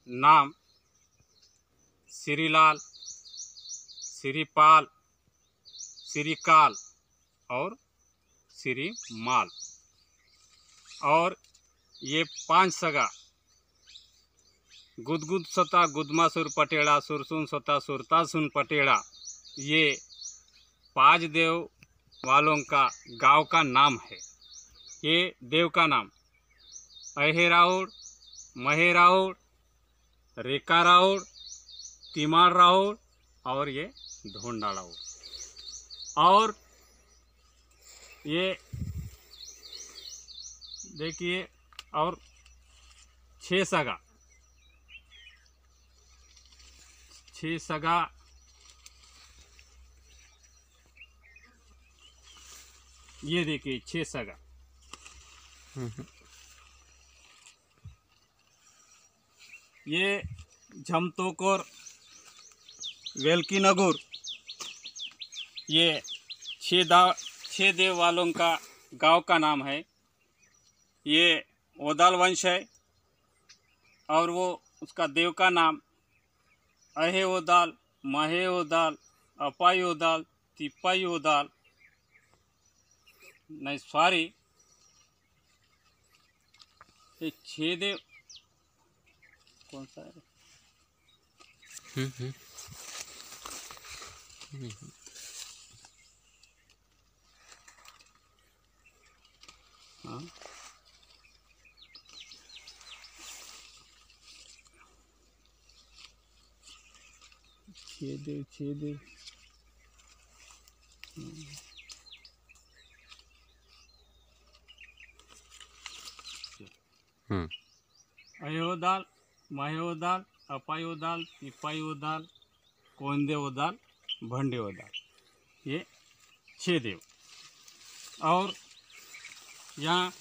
नाम श्रीलाल, श्रीपाल, श्रीकाल और श्रीमाल। और ये 5 सगा गुदगुद सोता गुदमासुर पटेड़ा, सुरसुन सोता सुरतासुन पटेड़ा, ये 5 देव वालों का गांव का नाम है। ये देव का नाम अहेराउड़, महेराउड़, रेकाराउड़, तिमाराउड़ और ये धोंडाराउड़। और ये देखिए, और 6 सगा, 6 सगा ये देखिए 6 सगा। ये झमतोकोर, वेलकी नगुर, ये 6 देव वालों का गांव का नाम है। ये ओदाल वंश है और वो उसका देव का नाम अहे ओदाल, महे ओदाल, अपाई ओदाल, तिपाई ओदाल, नहीं सॉरी, ये 6 देव कौन सा है? हाँ, 6 देव, 6 देव। अयोदाल, महेओदाल, अपायोदाल, तिपायोदाल, कोंदे ओदाल, भंडे ओदाल, ये 6 देव। और यहाँ